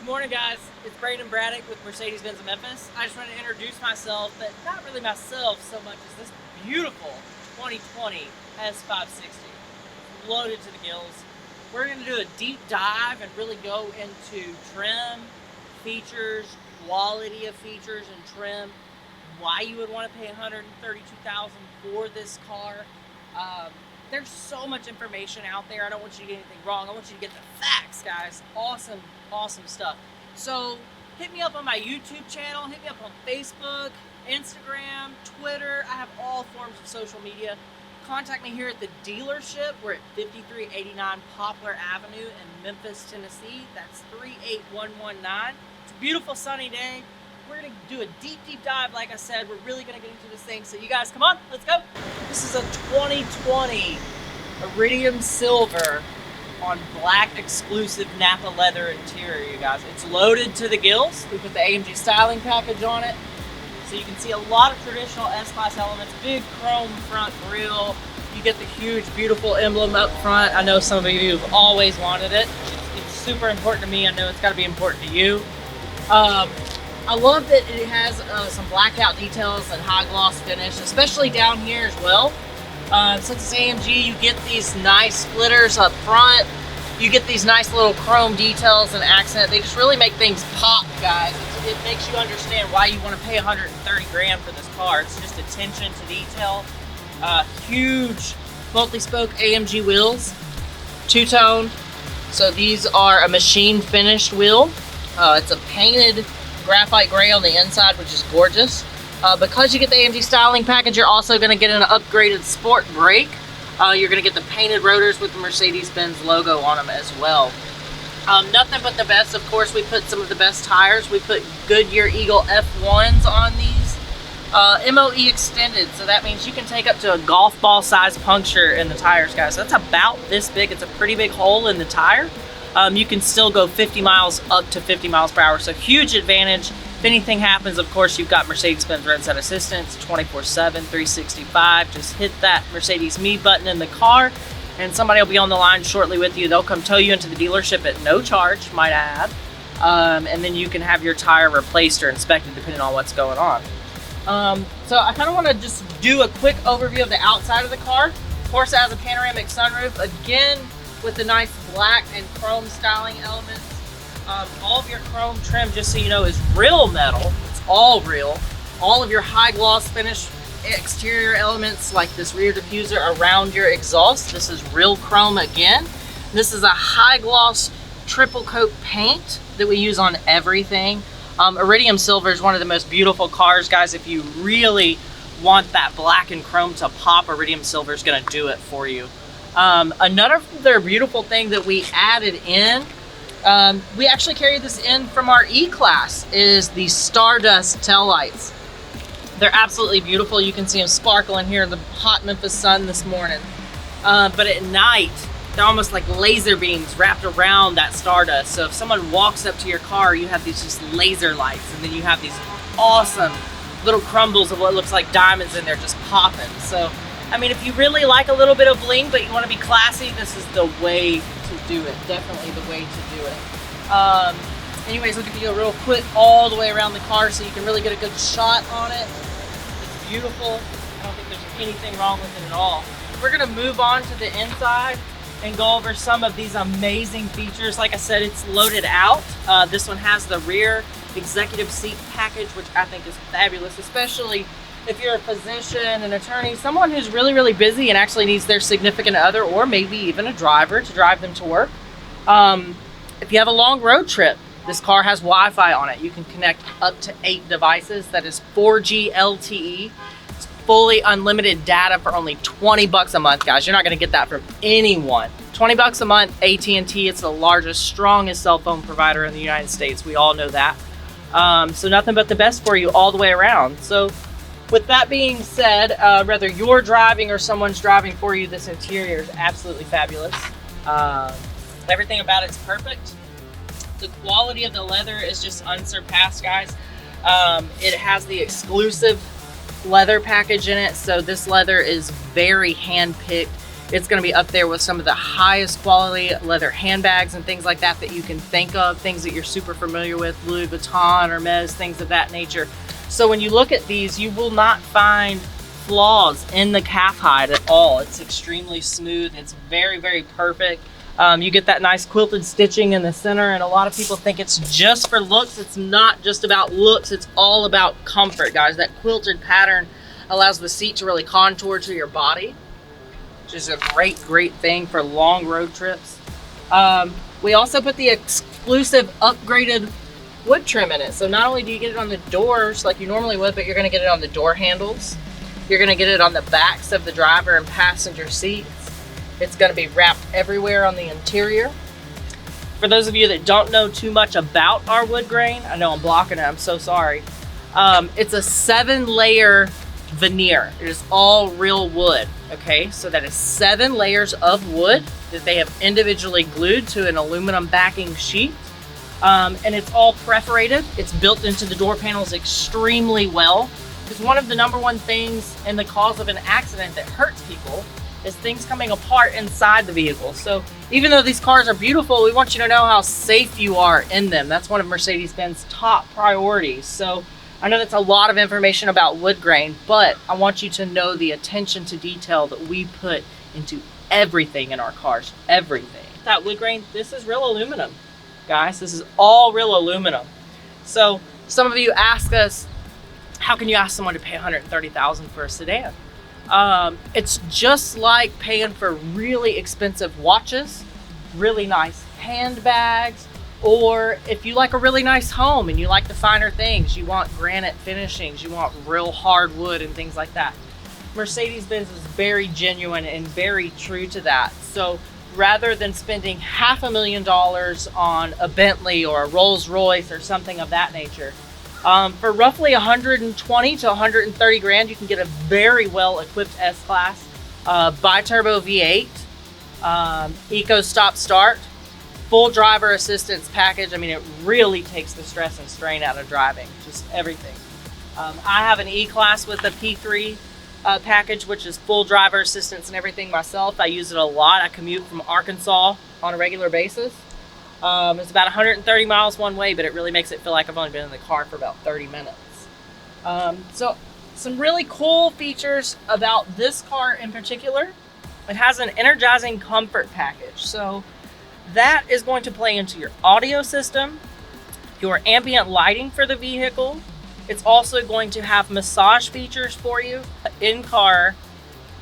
Good morning, guys. It's Braden Braddock with Mercedes-Benz of Memphis. I just wanted to introduce myself, but not really myself so much as this beautiful 2020 S560. Loaded to the gills. We're going to do a deep dive and really go into trim, features, quality of features and trim, why you would want to pay $132,000 for this car. There's so much information out there. I don't want you to get anything wrong. I want you to get the facts, guys. Awesome stuff. So hit me up on my YouTube channel. Hit me up on Facebook, Instagram, Twitter. I have all forms of social media. Contact me here at the dealership. We're at 5389 Poplar Avenue in Memphis, Tennessee. That's 38119. It's a beautiful sunny day. We're going to do a deep dive. Like I said, we're really going to get into this thing. So you guys, come on, let's go. This is a 2020 Iridium Silver on black exclusive Napa leather interior, you guys. It's loaded to the gills. We put the AMG styling package on it. So you can see a lot of traditional S-Class elements, big chrome front grille. You get the huge, beautiful emblem up front. I know some of you have always wanted it. It's super important to me. I know it's got to be important to you. I love that it has some blacked out details and high gloss finish, especially down here as well. Since it's AMG, you get these nice splitters up front. You get these nice little chrome details and accent. They just really make things pop, guys. It makes you understand why you want to pay 130 grand for this car. It's just attention to detail. Huge multi-spoke AMG wheels, two-tone. So these are a machine finished wheel. It's a painted graphite gray on the inside, which is gorgeous. Because you get the AMG styling package, you're also going to get an upgraded sport brake. You're going to get the painted rotors with the Mercedes-Benz logo on them as well. Nothing but the best. Of course, we put some of the best tires. We put Goodyear Eagle F1s on these. MOE extended, so that means you can take up to a golf ball size puncture in the tires, guys. That's about this big. It's a pretty big hole in the tire. You can still go 50 miles up to 50 miles per hour, so huge advantage. If anything happens, of course, you've got Mercedes-Benz roadside assistance 24/7, 365. Just hit that Mercedes Me button in the car, and somebody will be on the line shortly with you. They'll come tow you into the dealership at no charge, might I add, and then you can have your tire replaced or inspected depending on what's going on. So I kind of want to just do a quick overview of the outside of the car. Of course, it has a panoramic sunroof, again, with the nice black and chrome styling elements. All of your chrome trim, just so you know, is real metal. It's all real. All of your high gloss finish exterior elements, like this rear diffuser around your exhaust, this is real chrome again. This is a high gloss triple coat paint that we use on everything. Iridium Silver is one of the most beautiful cars, guys. If you really want that black and chrome to pop, Iridium Silver is going to do it for you. Another beautiful thing that we added in, we actually carried this in from our E-Class, is the Stardust taillights. They're absolutely beautiful. You can see them sparkling here in the hot Memphis sun this morning. But at night, they're almost like laser beams wrapped around that Stardust. So if someone walks up to your car, you have these just laser lights, and then you have these awesome little crumbles of what looks like diamonds in there just popping. So I mean, if you really like a little bit of bling, but you want to be classy, this is the way to do it. Definitely the way to do it. Anyways, we'll give you a real quick all the way around the car so you can really get a good shot on it. It's beautiful. I don't think there's anything wrong with it at all. We're going to move on to the inside and go over some of these amazing features. Like I said, it's loaded out. This one has the rear executive seat package, which I think is fabulous, especially if you're a physician, an attorney, someone who's really busy and actually needs their significant other or maybe even a driver to drive them to work. If you have a long road trip, this car has Wi-Fi on it. You can connect up to 8 devices. That is 4G LTE. It's fully unlimited data for only 20 bucks a month, guys. You're not gonna get that from anyone. 20 bucks a month, AT&T. It's the largest, strongest cell phone provider in the United States. We all know that. So nothing but the best for you all the way around. So with that being said, whether you're driving or someone's driving for you, this interior is absolutely fabulous. Everything about it's perfect. The quality of the leather is just unsurpassed, guys. It has the exclusive leather package in it, so this leather is very hand-picked. It's going to be up there with some of the highest quality leather handbags and things like that that you can think of, things that you're super familiar with, Louis Vuitton, Hermes, things of that nature. So when you look at these, you will not find flaws in the calf hide at all. It's extremely smooth. It's very, very perfect. You get that nice quilted stitching in the center, and a lot of people think it's just for looks. It's not just about looks. It's all about comfort, guys. That quilted pattern allows the seat to really contour to your body, which is a great, great thing for long road trips. We also put the exclusive upgraded wood trim in it. So not only do you get it on the doors like you normally would, but you're going to get it on the door handles. You're going to get it on the backs of the driver and passenger seats. It's going to be wrapped everywhere on the interior. For those of you that don't know too much about our wood grain, I know I'm blocking it, I'm so sorry. It's a 7-layer veneer. It is all real wood, okay? So that is 7 layers of wood that they have individually glued to an aluminum backing sheet. And it's all perforated. It's built into the door panels extremely well. Because one of the #1 things and the cause of an accident that hurts people is things coming apart inside the vehicle. So even though these cars are beautiful, we want you to know how safe you are in them. That's one of Mercedes-Benz top priorities. So I know that's a lot of information about wood grain, but I want you to know the attention to detail that we put into everything in our cars, everything. That wood grain, this is real aluminum, guys. This is all real aluminum. So some of you ask us, how can you ask someone to pay $130,000 for a sedan? It's just like paying for really expensive watches, really nice handbags, or if you like a really nice home and you like the finer things, you want granite finishings, you want real hard wood and things like that. Mercedes-Benz is very genuine and very true to that. So rather than spending $500,000 on a Bentley or a Rolls-Royce or something of that nature, for roughly 120 to 130 grand, you can get a very well-equipped S-Class, bi-turbo V8, Eco Stop Start, full driver assistance package. I mean, it really takes the stress and strain out of driving, just everything. I have an E-Class with a P3 package, which is full driver assistance and everything myself. I use it a lot. I commute from Arkansas on a regular basis. It's about 130 miles one way, but it really makes it feel like I've only been in the car for about 30 minutes. So some really cool features about this car in particular. It has an energizing comfort package. So that is going to play into your audio system, your ambient lighting for the vehicle. It's also going to have massage features for you, in-car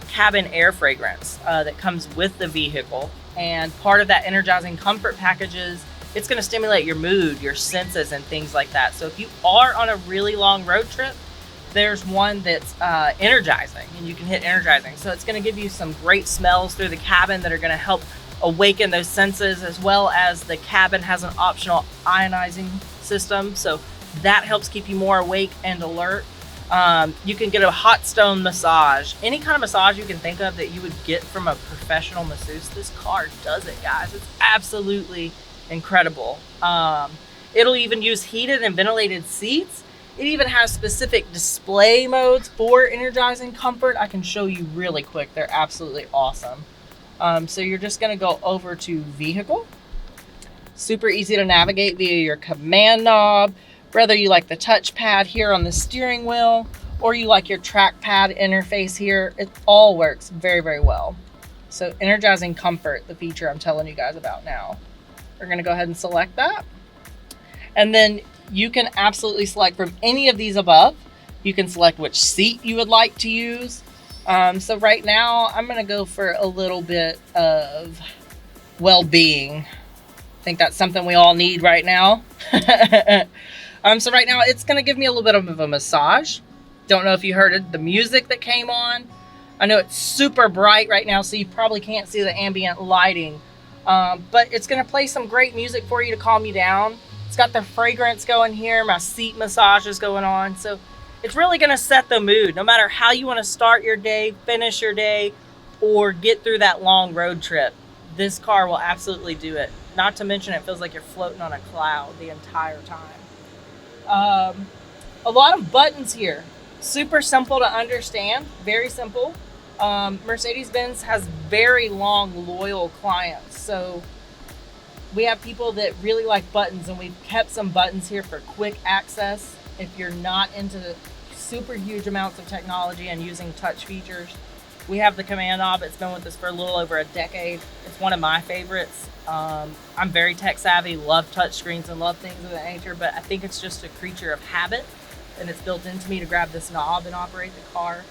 cabin air fragrance that comes with the vehicle. And part of that energizing comfort package is it's going to stimulate your mood, your senses, and things like that. So if you are on a really long road trip, there's one that's energizing, and you can hit energizing. So it's going to give you some great smells through the cabin that are going to help awaken those senses, as well as the cabin has an optional ionizing system. So that helps keep you more awake and alert. You can get a hot stone massage. Any kind of massage you can think of that you would get from a professional masseuse, this car does it, guys. It's absolutely incredible. It'll even use heated and ventilated seats. It even has specific display modes for energizing comfort. I can show you really quick. They're absolutely awesome. So you're just going to go over to vehicle. Super easy to navigate via your command knob. Whether you like the touchpad here on the steering wheel or you like your trackpad interface here, it all works very, very well. So energizing comfort, the feature I'm telling you guys about now. We're going to go ahead and select that. And then you can absolutely select from any of these above. You can select which seat you would like to use. So right now I'm going to go for a little bit of well-being. I think that's something we all need right now. So right now it's going to give me a little bit of a massage. Don't know if you heard the music that came on. I know it's super bright right now, so you probably can't see the ambient lighting. But it's going to play some great music for you to calm you down. It's got the fragrance going here. My seat massage is going on. So it's really going to set the mood. No matter how you want to start your day, finish your day, or get through that long road trip, this car will absolutely do it. Not to mention it feels like you're floating on a cloud the entire time. A lot of buttons here. Super simple to understand. Very simple. Mercedes-Benz has very long, loyal clients. So we have people that really like buttons, and we've kept some buttons here for quick access. If you're not into super huge amounts of technology and using touch features, we have the command knob. It's been with us for a little over a decade. It's one of my favorites. I'm very tech savvy, love touch screens and love things of that nature, but I think it's just a creature of habit, and it's built into me to grab this knob and operate the car.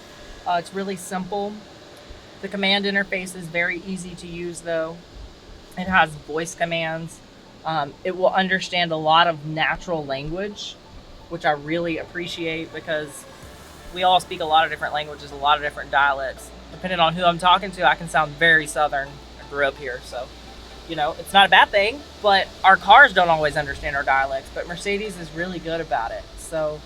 It's really simple. The command interface is very easy to use though. It has voice commands. It will understand a lot of natural language, which I really appreciate because we all speak a lot of different languages, a lot of different dialects. Depending on who I'm talking to, I can sound very Southern. I grew up here, so, you know, it's not a bad thing, but our cars don't always understand our dialects, but Mercedes is really good about it. So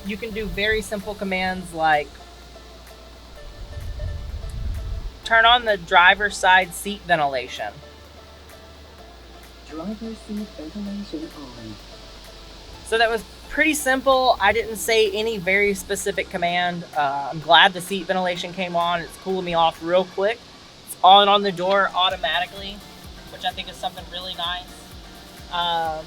you can do very simple commands like turn on the driver's side seat ventilation. Driver's seat ventilation on. So that was pretty simple. I didn't say any very specific command. I'm glad the seat ventilation came on. It's cooling me off real quick. It's on the door automatically, which I think is something really nice.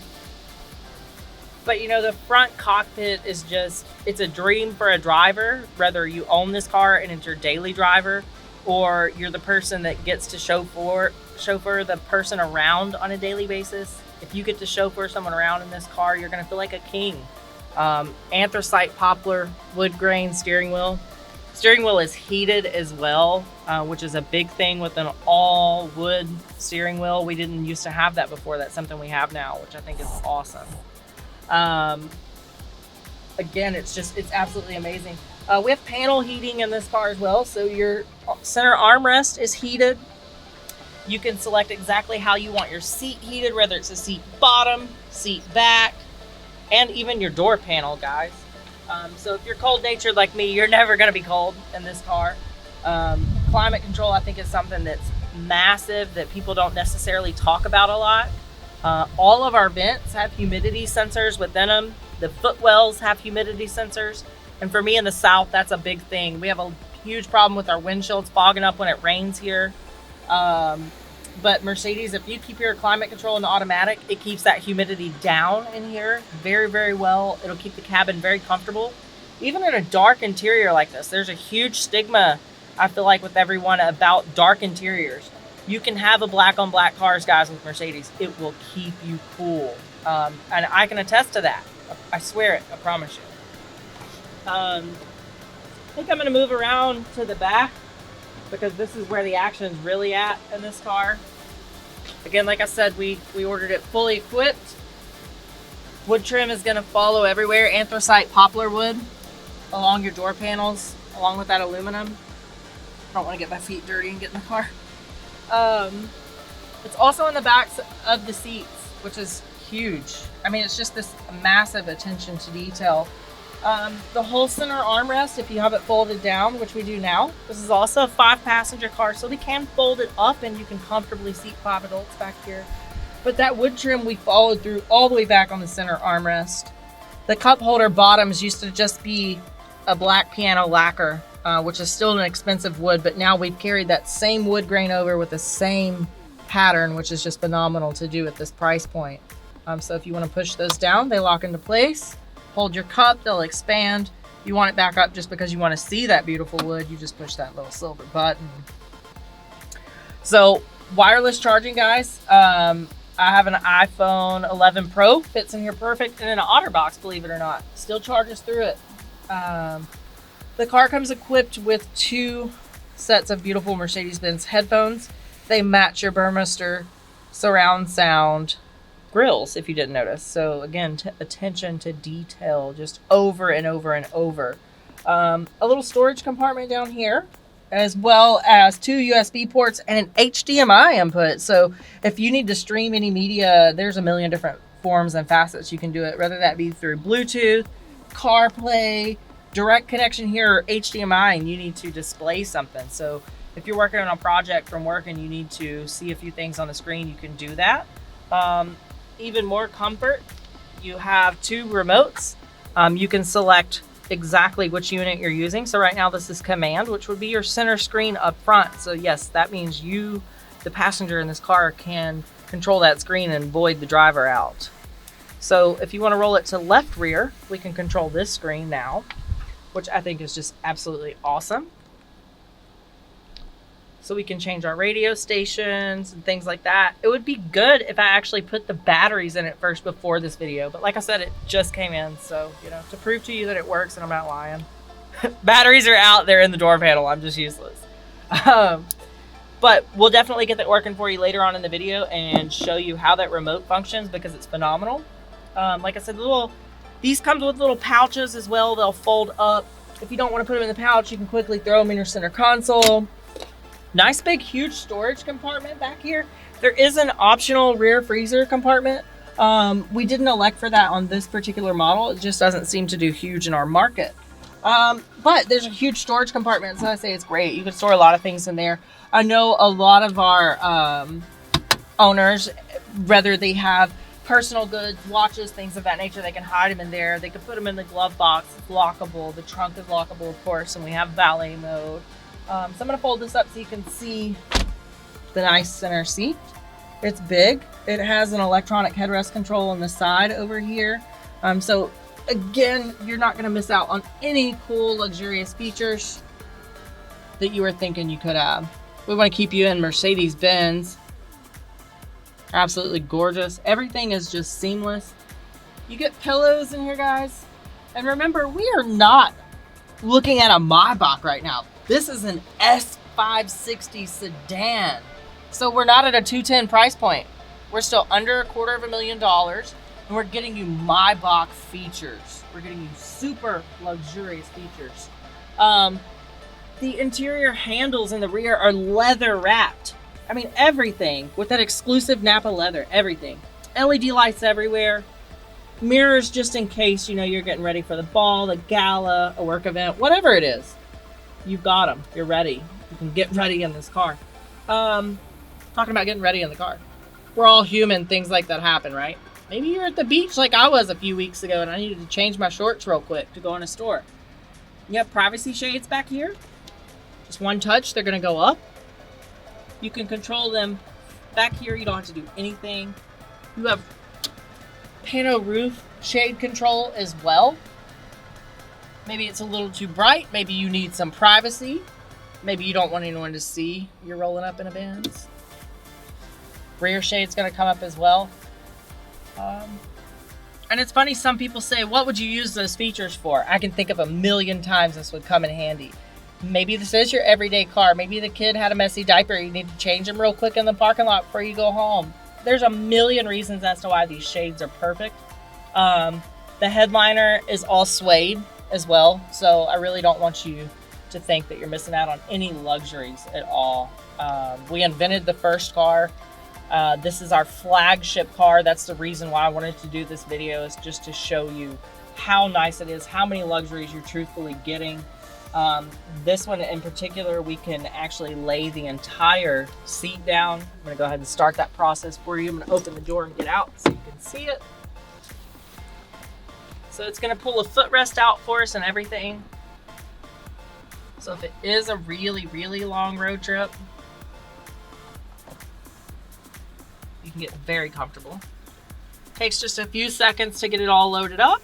But you know, the front cockpit is just, it's a dream for a driver, whether you own this car and it's your daily driver, or you're the person that gets to chauffeur the person around on a daily basis. If you get to chauffeur someone around in this car, you're going to feel like a king. Anthracite poplar wood grain steering wheel. Steering wheel is heated as well, which is a big thing with an all wood steering wheel. We didn't used to have that before. That's something we have now, which I think is awesome. Again, it's absolutely amazing. We have panel heating in this car as well, so your center armrest is heated. You can select exactly how you want your seat heated, whether it's a seat bottom, seat back, and even your door panel, guys. So if you're cold-natured like me, you're never going to be cold in this car. Climate control, I think, is something that's massive that people don't necessarily talk about a lot. All of our vents have humidity sensors within them. The footwells have humidity sensors. And for me in the South, that's a big thing. We have a huge problem with our windshields fogging up when it rains here. But Mercedes, if you keep your climate control in the automatic, it keeps that humidity down in here very, very well. It'll keep the cabin very comfortable. Even in a dark interior like this, there's a huge stigma, I feel like, with everyone about dark interiors. You can have a black on black cars, guys, with Mercedes. It will keep you cool. And I can attest to that. I swear it, I promise you. I think I'm going to move around to the back because this is where the action is really at in this car. Again, like I said, we ordered it fully equipped. Wood trim is going to follow everywhere. Anthracite poplar wood along your door panels, along with that aluminum. I don't want to get my feet dirty and get in the car. It's also in the backs of the seats, which is huge. I mean, it's just this massive attention to detail. The whole center armrest, if you have it folded down, which we do now, this is also a 5-passenger car, so we can fold it up and you can comfortably seat 5 adults back here. But that wood trim we followed through all the way back on the center armrest. The cup holder bottoms used to just be a black piano lacquer, which is still an expensive wood, but now we've carried that same wood grain over with the same pattern, which is just phenomenal to do at this price point. So if you want to push those down, they lock into place. Hold your cup, they'll expand. You want it back up just because you want to see that beautiful wood, you just push that little silver button. So wireless charging, guys. I have an iPhone 11 Pro, fits in here perfect, and in an OtterBox, believe it or not. Still charges through it. The car comes equipped with 2 sets of beautiful Mercedes-Benz headphones. They match your Burmester surround sound grills, if you didn't notice. So again, attention to detail, just over and over and over. A little storage compartment down here, as well as 2 USB ports and an HDMI input. So if you need to stream any media, there's a million different forms and facets you can do it, whether that be through Bluetooth, CarPlay, direct connection here, or HDMI, and you need to display something. So if you're working on a project from work and you need to see a few things on the screen, you can do that. Even more comfort, you have 2 remotes. You can select exactly which unit you're using. So right now this is command, which would be your center screen up front. So yes, that means you, the passenger in this car, can control that screen and void the driver out. So if you want to roll it to left rear, we can control this screen now, which I think is just absolutely awesome. So we can change our radio stations and things like that. It would be good if I actually put the batteries in it first before this video. But like I said, it just came in. So, you know, to prove to you that it works and I'm not lying. Batteries are out there in the door panel. I'm just useless. But we'll definitely get that working for you later on in the video and show you how that remote functions because it's phenomenal. Like I said, these come with little pouches as well. They'll fold up. If you don't want to put them in the pouch, you can quickly throw them in your center console. Nice big huge storage compartment back here. There is an optional rear freezer compartment. We didn't elect for that on this particular model. It just doesn't seem to do huge in our market. But there's a huge storage compartment, so I say it's great. You can store a lot of things in there. I know a lot of our owners, whether they have personal goods, watches, things of that nature, they can hide them in there. They can put them in the glove box. It's lockable. The trunk is lockable, of course, and we have valet mode. So I'm going to fold this up so you can see the nice center seat. It's big. It has an electronic headrest control on the side over here. So again, you're not going to miss out on any cool, luxurious features that you were thinking you could have. We want to keep you in Mercedes-Benz. Absolutely gorgeous. Everything is just seamless. You get pillows in here, guys. And remember, we are not looking at a Maybach right now. This is an S560 sedan. So we're not at a 210 price point. We're still under $250,000 and we're getting you Maybach features. We're getting you super luxurious features. The interior handles in the rear are leather wrapped. I mean, everything with that exclusive Napa leather, everything. LED lights everywhere. Mirrors just in case, you know, you're getting ready for the ball, the gala, a work event, whatever it is. You've got them. You're ready. You can get ready in this car. Talking about getting ready in the car. We're all human. Things like that happen, right? Maybe you're at the beach like I was a few weeks ago and I needed to change my shorts real quick to go in a store. You have privacy shades back here. Just one touch, they're going to go up. You can control them back here. You don't have to do anything. You have pano roof shade control as well. Maybe it's a little too bright. Maybe you need some privacy. Maybe you don't want anyone to see you're rolling up in a Benz. Rear shade's going to come up as well. And it's funny, some people say, what would you use those features for? I can think of a million times this would come in handy. Maybe this is your everyday car. Maybe the kid had a messy diaper. You need to change them real quick in the parking lot before you go home. There's a million reasons as to why these shades are perfect. The headliner is all suede as well. So I really don't want you to think that you're missing out on any luxuries at all. We invented the first car. This is our flagship car. That's the reason why I wanted to do this video, is just to show you how nice it is, how many luxuries you're truthfully getting. This one in particular, we can actually lay the entire seat down. I'm going to go ahead and start that process for you. I'm going to open the door and get out so you can see it. So it's going to pull a footrest out for us and everything. So if it is a really, really long road trip, you can get very comfortable. Takes just a few seconds to get it all loaded up.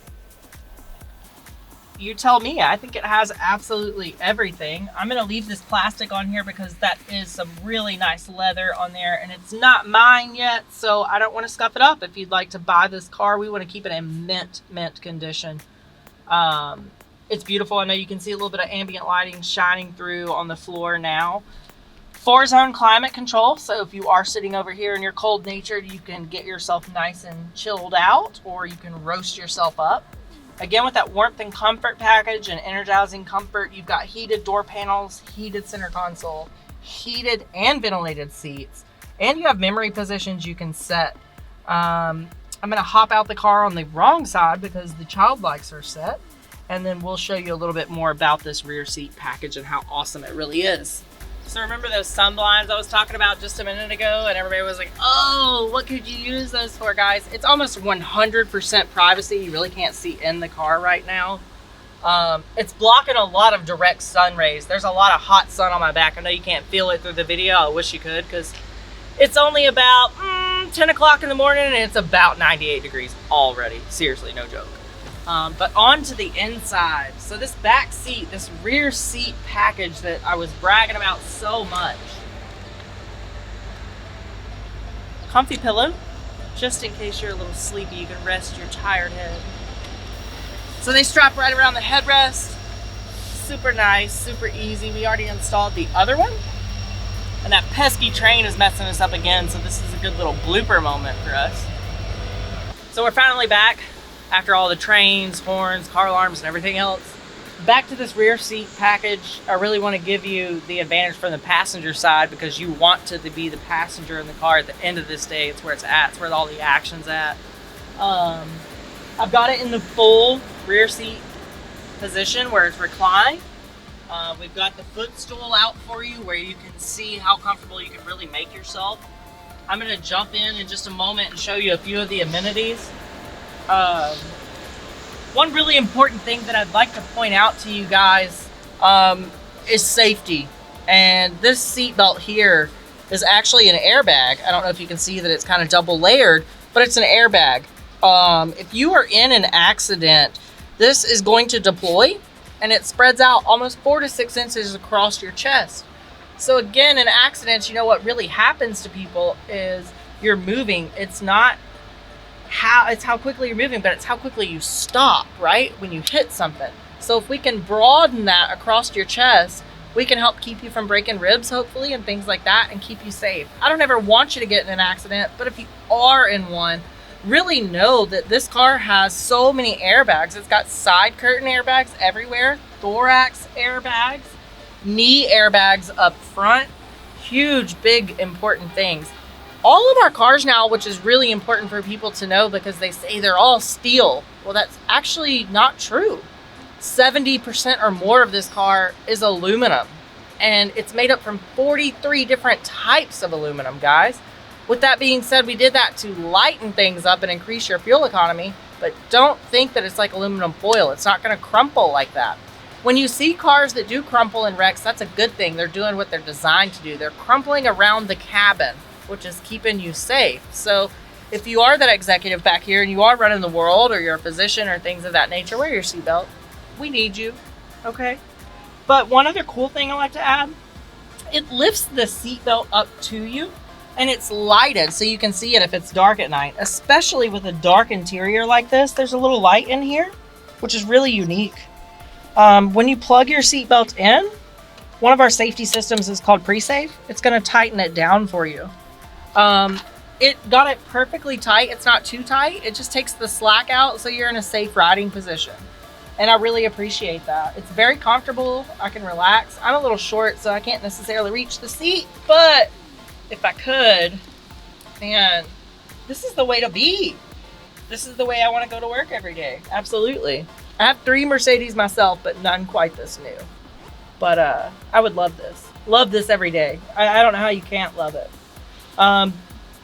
You tell me. I think it has absolutely everything. I'm going to leave this plastic on here because that is some really nice leather on there, and it's not mine yet, so I don't want to scuff it up. If you'd like to buy this car, we want to keep it in mint condition. It's beautiful. I know you can see a little bit of ambient lighting shining through on the floor now. 4-zone climate control, so if you are sitting over here and you're cold-natured, you can get yourself nice and chilled out, or you can roast yourself up. Again, with that warmth and comfort package and energizing comfort, you've got heated door panels, heated center console, heated and ventilated seats, and you have memory positions you can set. I'm going to hop out the car on the wrong side because the child lights are set, and then we'll show you a little bit more about this rear seat package and how awesome it really is. So remember those sun blinds I was talking about just a minute ago, and everybody was like, oh, what could you use those for, guys? It's almost 100% privacy. You really can't see in the car right now. It's blocking a lot of direct sun rays. There's a lot of hot sun on my back. I know you can't feel it through the video. I wish you could, because it's only about 10 o'clock in the morning and it's about 98 degrees already. Seriously, no joke. But on to the inside. So this back seat, this rear seat package that I was bragging about so much. Comfy pillow, just in case you're a little sleepy, you can rest your tired head. So they strap right around the headrest. Super nice, super easy. We already installed the other one. And that pesky train is messing us up again, so this is a good little blooper moment for us. So we're finally back after all the trains, horns, car alarms, and everything else. Back to this rear seat package. I really want to give you the advantage from the passenger side because you want to be the passenger in the car at the end of this day. It's where it's at. It's where all the action's at. I've got it in the full rear seat position where it's reclined. We've got the footstool out for you where you can see how comfortable you can really make yourself. I'm going to jump in just a moment and show you a few of the amenities. One really important thing that I'd like to point out to you guys is safety. And this seat belt here is actually an airbag. I don't know if you can see that it's kind of double layered, but it's an airbag. If you are in an accident, this is going to deploy and it spreads out almost 4 to 6 inches across your chest. So again, in accidents, you know what really happens to people is you're moving. It's not how quickly you're moving, but it's how quickly you stop, right? When you hit something. So if we can broaden that across your chest, we can help keep you from breaking ribs, hopefully, and things like that, and keep you safe. I don't ever want you to get in an accident, but if you are in one, really know that this car has so many airbags. It's got side curtain airbags everywhere, thorax airbags, knee airbags up front, huge, big, important things. All of our cars now, which is really important for people to know because they say they're all steel. Well, that's actually not true. 70% or more of this car is aluminum, and it's made up from 43 different types of aluminum, guys. With that being said, we did that to lighten things up and increase your fuel economy, but don't think that it's like aluminum foil. It's not going to crumple like that. When you see cars that do crumple and wrecks, that's a good thing. They're doing what they're designed to do. They're crumpling around the cabin, which is keeping you safe. So if you are that executive back here and you are running the world, or you're a physician or things of that nature, wear your seatbelt. We need you, okay? But one other cool thing I like to add, it lifts the seatbelt up to you and it's lighted so you can see it if it's dark at night, especially with a dark interior like this. There's a little light in here, which is really unique. When you plug your seatbelt in, one of our safety systems is called pre-safe. It's gonna tighten it down for you. It got it perfectly tight. It's not too tight. It just takes the slack out so you're in a safe riding position. And I really appreciate that. It's very comfortable. I can relax. I'm a little short, so I can't necessarily reach the seat, but if I could, man, this is the way to be. This is the way I want to go to work every day. Absolutely. I have 3 Mercedes myself, but none quite this new. But I would love this. Love this every day. I don't know how you can't love it.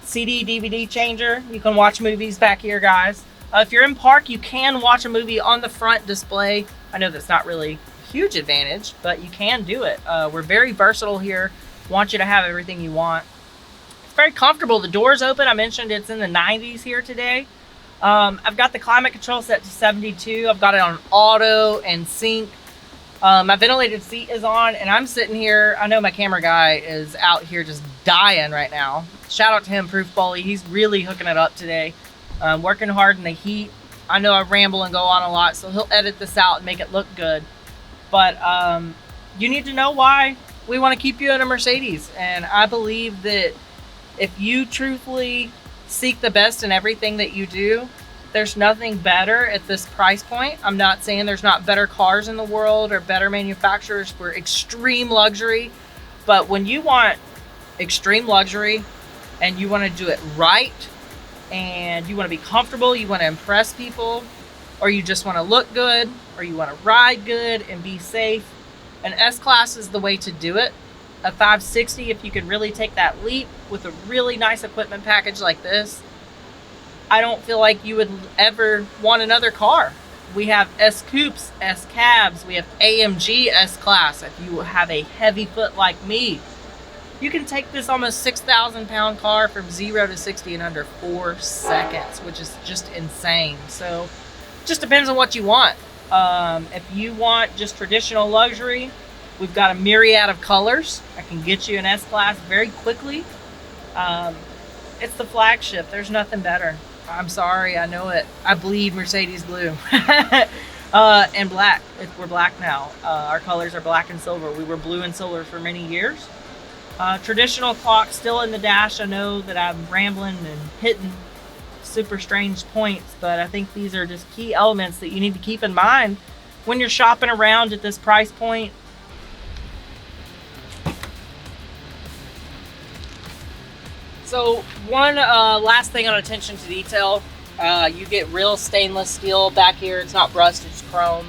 CD, DVD changer. You can watch movies back here, guys. If you're in park, you can watch a movie on the front display. I know that's not really a huge advantage, but you can do it. We're very versatile here. Want you to have everything you want. It's very comfortable. The door's open. I mentioned it's in the 90s here today. I've got the climate control set to 72. I've got it on auto and sync. My ventilated seat is on, and I'm sitting here. I know my camera guy is out here just dying right now. Shout out to him, Proof Bully. He's really hooking it up today. Working hard in the heat. I know I ramble and go on a lot, so he'll edit this out and make it look good. But you need to know why we want to keep you in a Mercedes. And I believe that if you truthfully seek the best in everything that you do, there's nothing better at this price point. I'm not saying there's not better cars in the world or better manufacturers for extreme luxury, but when you want extreme luxury and you want to do it right, and you want to be comfortable, you want to impress people, or you just want to look good, or you want to ride good and be safe, an S-Class is the way to do it. A 560, if you could really take that leap with a really nice equipment package like this, I don't feel like you would ever want another car. We have S coupes, S cabs. We have AMG S class. If you have a heavy foot like me, you can take this almost 6,000 pound car from 0 to 60 in under 4 seconds, which is just insane. So just depends on what you want. If you want just traditional luxury, we've got a myriad of colors. I can get you an S class very quickly. It's the flagship. There's nothing better. I'm sorry, I know it. I bleed Mercedes blue. And black. We're black now. Our colors are black and silver. We were blue and silver for many years. Traditional clock still in the dash. I know that I'm rambling and hitting super strange points, but I think these are just key elements that you need to keep in mind when you're shopping around at this price point. So one last thing on attention to detail, you get real stainless steel back here. It's not rust, it's chrome.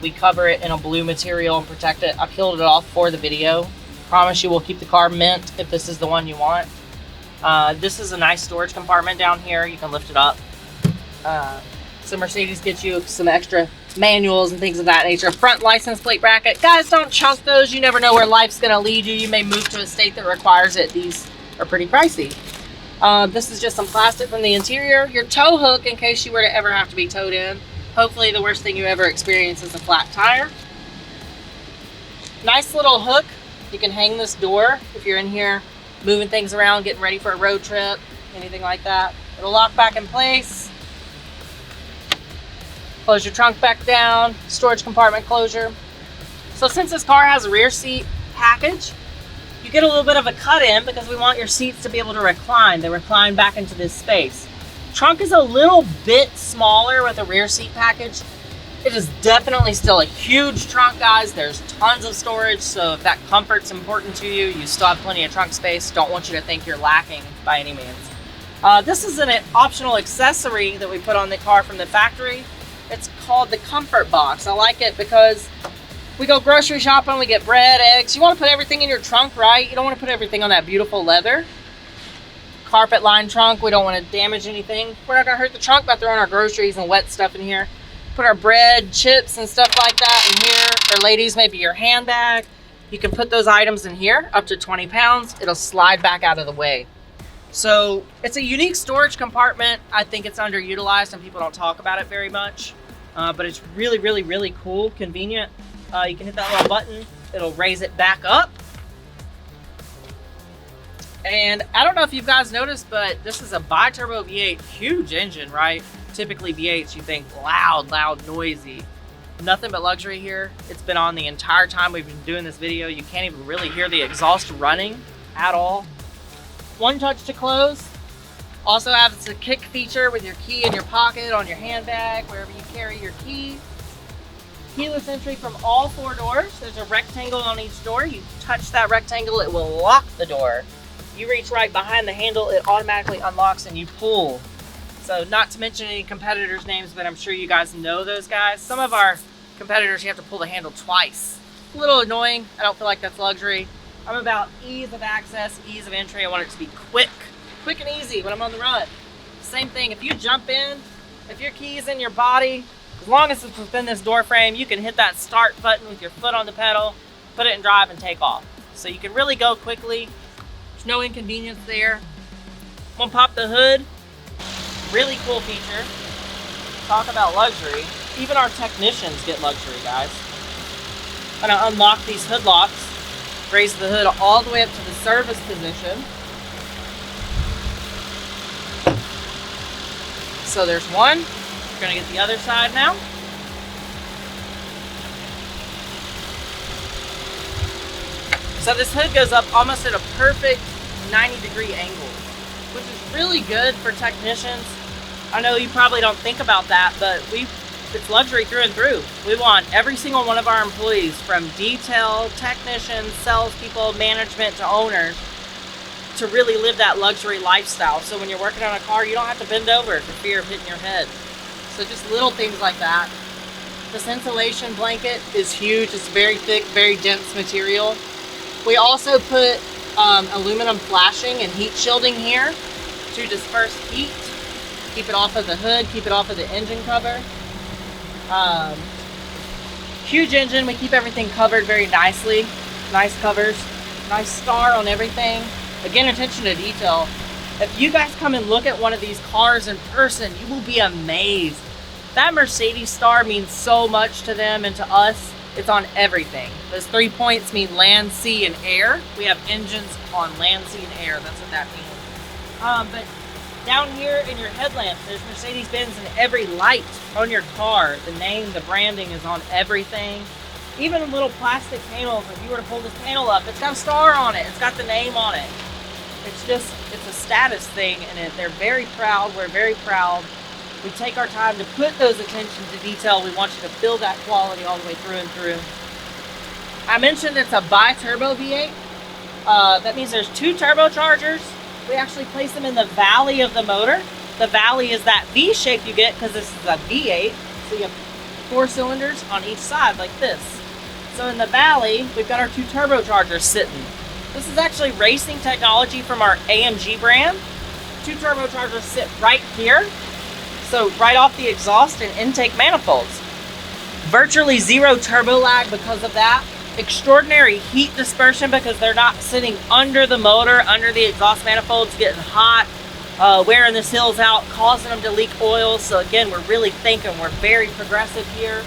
We cover it in a blue material and protect it. I peeled it off for the video. Promise you we'll keep the car mint if this is the one you want. This is a nice storage compartment down here. You can lift it up. So Mercedes gets you some extra manuals and things of that nature. Front license plate bracket. Guys, don't trust those. You never know where life's gonna lead you. You may move to a state that requires it. These are pretty pricey. This is just some plastic from the interior. Your tow hook in case you were to ever have to be towed in. Hopefully the worst thing you ever experience is a flat tire. Nice little hook. You can hang this door if you're in here moving things around, getting ready for a road trip, anything like that. It'll lock back in place. Close your trunk back down, storage compartment closure. So since this car has a rear seat package, you get a little bit of a cut in because we want your seats to be able to recline. They recline back into this space. Trunk is a little bit smaller with a rear seat package. It is definitely still a huge trunk, guys. There's tons of storage, so if that comfort's important to you, you still have plenty of trunk space. Don't want you to think you're lacking by any means. This is an optional accessory that we put on the car from the factory. It's called the comfort box. I like it because we go grocery shopping, we get bread, eggs. You want to put everything in your trunk, right? You don't want to put everything on that beautiful leather. Carpet lined trunk, we don't want to damage anything. We're not going to hurt the trunk by throwing our groceries and wet stuff in here. Put our bread, chips, and stuff like that in here. Or ladies, maybe your handbag. You can put those items in here, up to 20 pounds. It'll slide back out of the way. So it's a unique storage compartment. I think it's underutilized and people don't talk about it very much. But it's really, really, really cool, convenient. You can hit that little button. It'll raise it back up. And I don't know if you guys noticed, but this is a bi-turbo V8, huge engine, right? Typically V8s, you think loud, noisy. Nothing but luxury here. It's been on the entire time we've been doing this video. You can't even really hear the exhaust running at all. One touch to close. Also has a kick feature with your key in your pocket, on your handbag, wherever you carry your key. Keyless entry from all 4 doors. There's a rectangle on each door. You touch that rectangle, it will lock the door. You reach right behind the handle, it automatically unlocks and you pull. So not to mention any competitors' names, but I'm sure you guys know those guys. Some of our competitors, you have to pull the handle twice. A little annoying. I don't feel like that's luxury. I'm about ease of access, ease of entry. I want it to be quick and easy when I'm on the run. Same thing, if you jump in, if your key's in your body, as long as it's within this door frame, you can hit that start button with your foot on the pedal, put it in drive and take off. So you can really go quickly. There's no inconvenience there. I'm gonna pop the hood. Really cool feature. Talk about luxury. Even our technicians get luxury, guys. I'm gonna unlock these hood locks, raise the hood all the way up to the service position. So there's one. We're gonna get the other side now. So this hood goes up almost at a perfect 90-degree angle, which is really good for technicians. I know you probably don't think about that, but it's luxury through and through. We want every single one of our employees, from detail, technicians, salespeople, management to owners, to really live that luxury lifestyle. So when you're working on a car, you don't have to bend over for fear of hitting your head. So just little things like that. This insulation blanket is huge. It's very thick, very dense material. We also put aluminum flashing and heat shielding here to disperse heat. Keep it off of the hood, keep it off of the engine cover. Huge engine. We keep everything covered very nicely. Nice covers, nice star on everything. Again, attention to detail. If you guys come and look at one of these cars in person, you will be amazed. That Mercedes star means so much to them and to us. It's on everything. Those 3 points mean land, sea, and air. We have engines on land, sea, and air. That's what that means. But down here in your headlamp, there's Mercedes-Benz in every light on your car. The name, the branding is on everything. Even little plastic panels, if you were to pull this panel up, it's got a star on it. It's got the name on it. It's a status thing, and they're very proud. We're very proud. We take our time to put those attention to detail. We want you to feel that quality all the way through and through. I mentioned it's a bi-turbo V8. That means there's 2 turbochargers. We actually place them in the valley of the motor. The valley is that V shape you get because this is a V8. So you have 4 cylinders on each side like this. So in the valley, we've got our 2 turbochargers sitting. This is actually racing technology from our AMG brand. 2 turbochargers sit right here. So right off the exhaust and intake manifolds. Virtually 0 turbo lag because of that. Extraordinary heat dispersion because they're not sitting under the motor, under the exhaust manifolds, getting hot, wearing the seals out, causing them to leak oil. So again, we're really thinking we're very progressive here.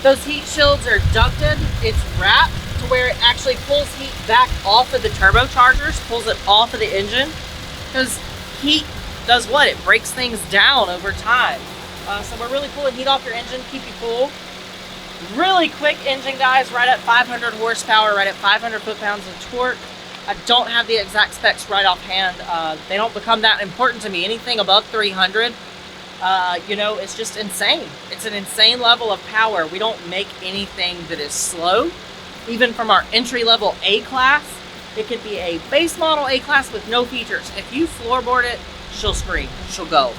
Those heat shields are ducted. It's wrapped to where it actually pulls heat back off of the turbochargers, pulls it off of the engine, because heat does what? It breaks things down over time. So we're really pulling heat off your engine, keep you cool. Really quick engine, guys, right at 500 horsepower, right at 500 foot-pounds of torque. I don't have the exact specs right offhand. They don't become that important to me. Anything above 300, you know, it's just insane. It's an insane level of power. We don't make anything that is slow. Even from our entry-level A-Class, it could be a base model A-Class with no features. If you floorboard it, she'll scream, she'll go.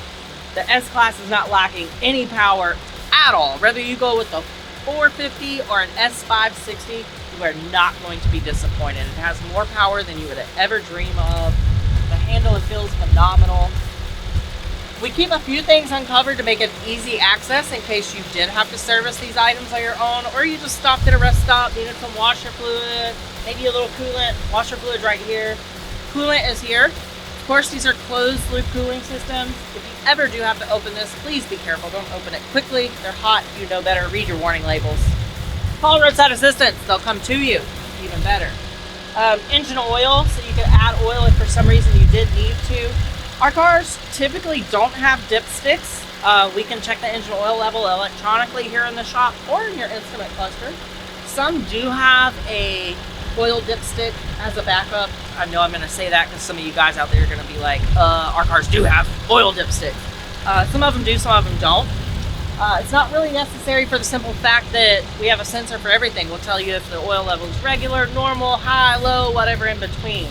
The S-Class is not lacking any power at all. Whether you go with the 450 or an S560, you are not going to be disappointed. It has more power than you would ever dream of. The handle, it feels phenomenal. We keep a few things uncovered to make it easy access in case you did have to service these items on your own, or you just stopped at a rest stop, needed some washer fluid, maybe a little coolant. Washer fluid right here. Coolant is here. Of course, these are closed loop cooling systems. If you ever do have to open this, please be careful. Don't open it quickly. They're hot. You know better. Read your warning labels. Call roadside assistance. They'll come to you. Even better. Engine oil, so you can add oil if for some reason you did need to. Our cars typically don't have dipsticks. We can check the engine oil level electronically here in the shop or in your instrument cluster. Some do have a oil dipstick as a backup. I know I'm going to say that because some of you guys out there are going to be like, our cars do have oil dipsticks. Some of them do, some of them don't. It's not really necessary for the simple fact that we have a sensor for everything. We'll tell you if the oil level is regular, normal, high, low, whatever in between.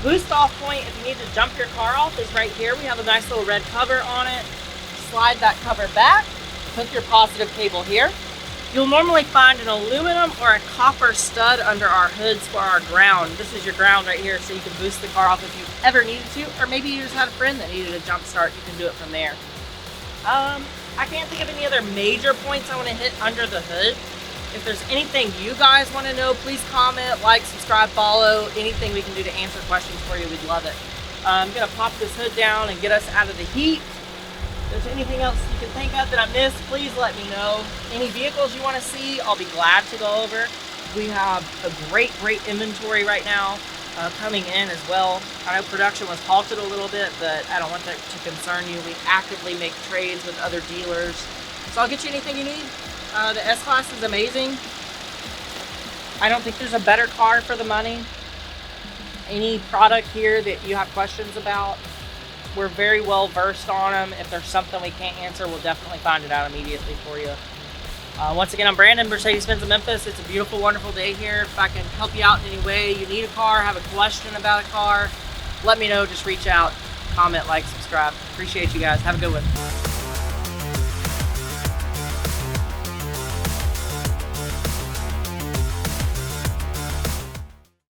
Boost off point, if you need to jump your car off, is right here. We have a nice little red cover on it. Slide that cover back, hook your positive cable here. You'll normally find an aluminum or a copper stud under our hoods for our ground. This is your ground right here, so you can boost the car off if you ever needed to, or maybe you just had a friend that needed a jump start. You can do it from there. I can't think of any other major points I want to hit under the hood. If there's anything you guys want to know, please comment, like, subscribe, follow. Anything we can do to answer questions for you, we'd love it. I'm going to pop this hood down and get us out of the heat. If there's anything else you can think of that I missed, please let me know. Any vehicles you want to see, I'll be glad to go over. We have a great inventory right now coming in as well. I know production was halted a little bit, but I don't want that to concern you. We actively make trades with other dealers. So I'll get you anything you need. The S-Class is amazing. I don't think there's a better car for the money. Any product here that you have questions about, we're very well versed on them. If there's something we can't answer, we'll definitely find it out immediately for you. Once again, I'm Brandon, Mercedes-Benz of Memphis. It's a beautiful, wonderful day here. If I can help you out in any way, you need a car, have a question about a car, let me know. Just reach out, comment, like, subscribe. Appreciate you guys. Have a good one.